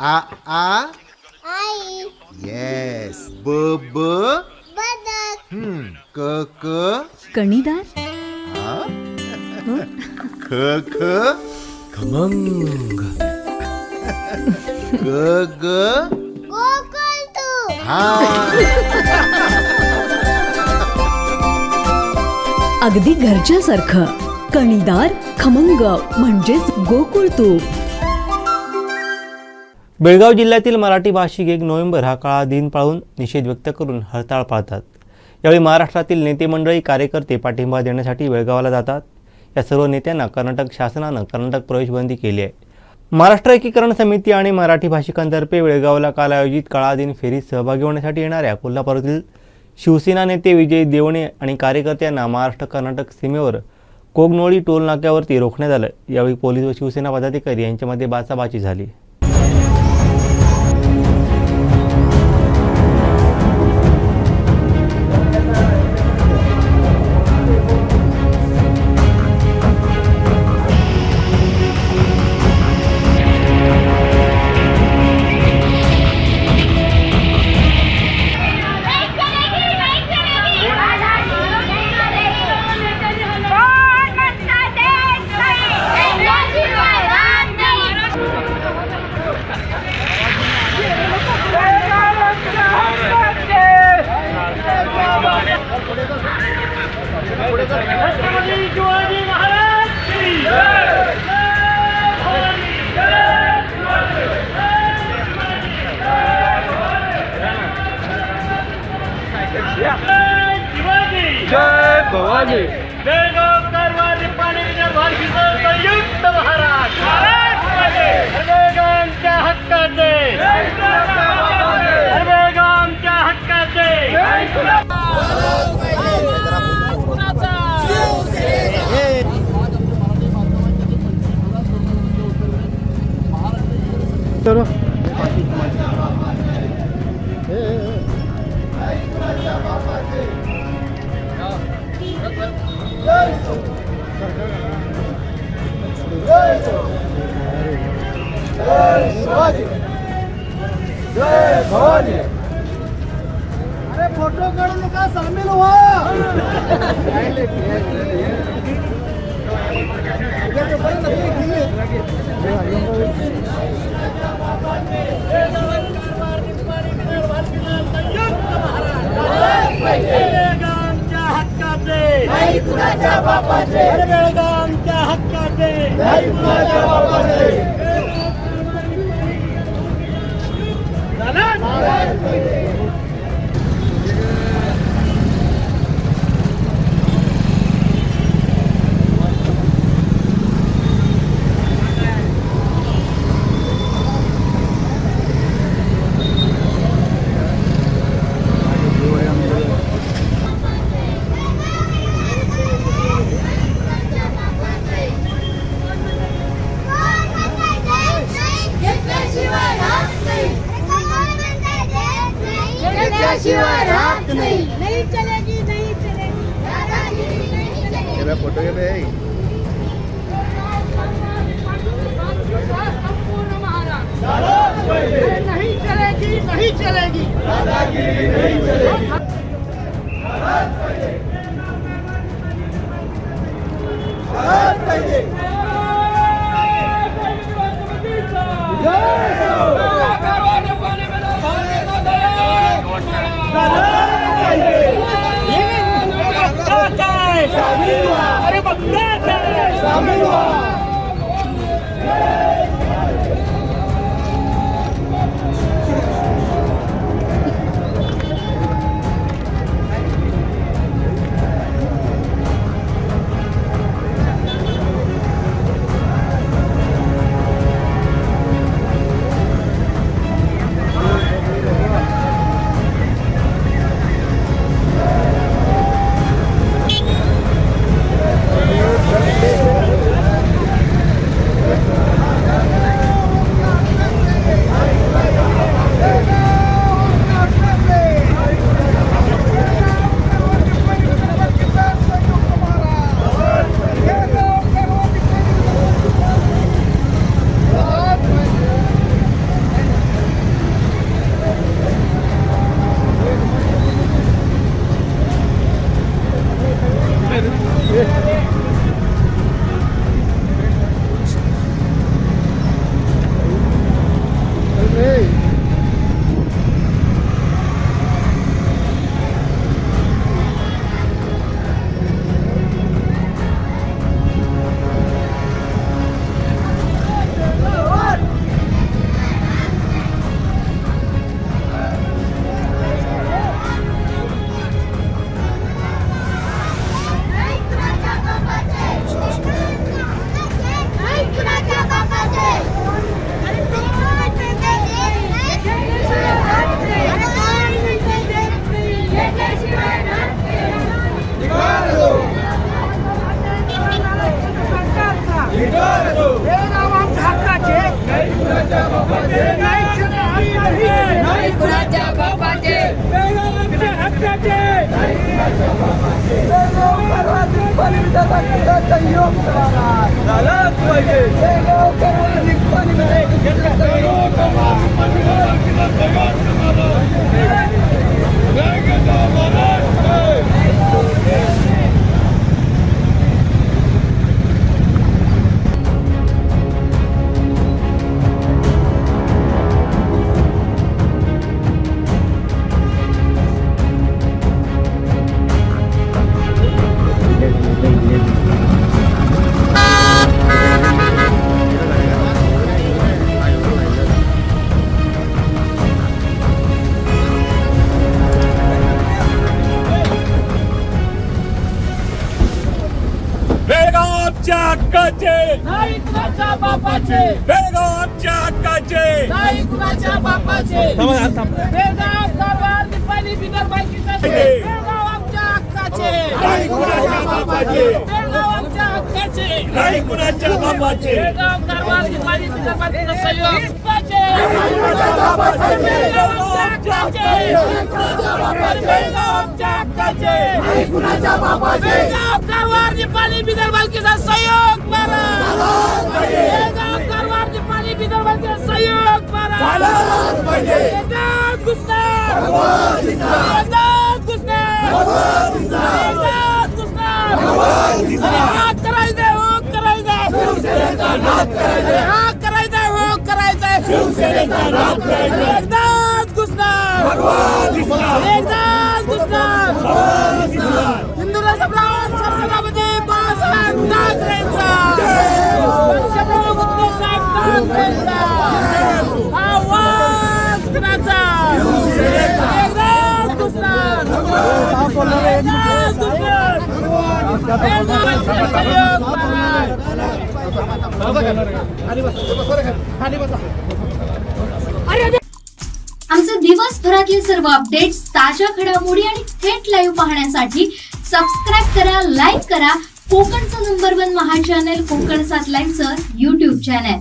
आ आ आई. Yes. ब ब बदक. क क कणीदार. आ? ख ख खमंग. ग ग गोकुळ तू. हा. अगदी घरच्यासारखं. कणीदार खमंग म्हणजेच गोकुळ तूप. बेळगाव जिल्ह्यातील मराठी भाषिक 1 नोव्हेंबर हा काळा दिन पाळून निषेध व्यक्त करून हरताळ पाळतात. यावेळी महाराष्ट्रातील नेते मंडळी कार्यकर्ते पाठिंबा देण्यासाठी बेळगावला जातात. या सर्व नेत्यांना कर्नाटक शासनानं कर्नाटक प्रवेशबंदी केली आहे. महाराष्ट्र एकीकरण समिती आणि मराठी भाषिकांतर्फे बेळगावला काल आयोजित काळा दिन फेरीत सहभागी होण्यासाठी येणाऱ्या कोल्हापुरातील शिवसेना नेते विजय देवणे आणि कार्यकर्त्यांना महाराष्ट्र कर्नाटक सीमेवर कोगनोळी टोल नाक्यावरती रोखण्यात आलं. यावेळी पोलीस व शिवसेना पदाधिकारी यांच्यामध्ये बाचाबाची झाली. जय भवानी. बेळगाव कारवार पाणी संयुक्त महाराष्ट्र बेळगावच्या हक्काचे बेळगावच्या हक्काचे. जय भवानी. अरे फोटो काढू नका, सामील व्हा. बेळगावच्या हक्काचे बेळगावच्या हक्काचे. शिवाय राहत नाही. नहीं चलेगी, नहीं चलेगी. दादागिरी नहीं चलेगी. फोटो घे बे. संपूर्ण महाराष्ट्र नहीं चलेगी, नहीं चलेगी. दादागिरी नहीं चलेगी. अरे झालाच पाहिजे बेळगावच्या हक्काचे नाही कुणाच्या बापाचे बेळगाव आमच्या हक्काचे नाही कुणाच्या बापाचे बेळगाव कारवार निपाणी बिदर बाकीचे बेळगाव आमच्या हक्काचे नाही कुणाच्या बापाचे बेळगाव आमच्या हक्काचे नाही कुणाच्या बापाचे बेळगाव कारवार निपाणी बिदर बाकीचे सहयोग हक्काचे बेळगाव आमच्या हक्काचे बेळगाव आमच्या हक्काचे बेळगाव कारवार निपाणी बिदर बाकीचा सहयोग करा बेळगाव कारवार निपाणी बिदर बाकीचा सहयोग करा एकदाच घुसणार एकदाच घुसणार एकदाच घुसणार हा करायचंय हो करायचंय हा करायचंय हो करायचंय एकदाच घुसणार एकदाच घुसणार हिंदुराज सम्राट सरसेनापती बाळासाहेब ठाकरेंचा पक्षप्रमुख उद्धवसाहेब ठाकरेंचा आवाज कुणाचा एकदाच घुसणार एकदाच घुसणार बेळगावाचा सहयोग आमचे दिवसभरातले सर्व अपडेट्स ताज्या घडामोडी आणि थेट लाईव्ह पाहण्यासाठी सबस्क्राईब करा, लाईक करा कोकणचं नंबर 1 महा चॅनल कोकण 7 लाईनचं YouTube चॅनल.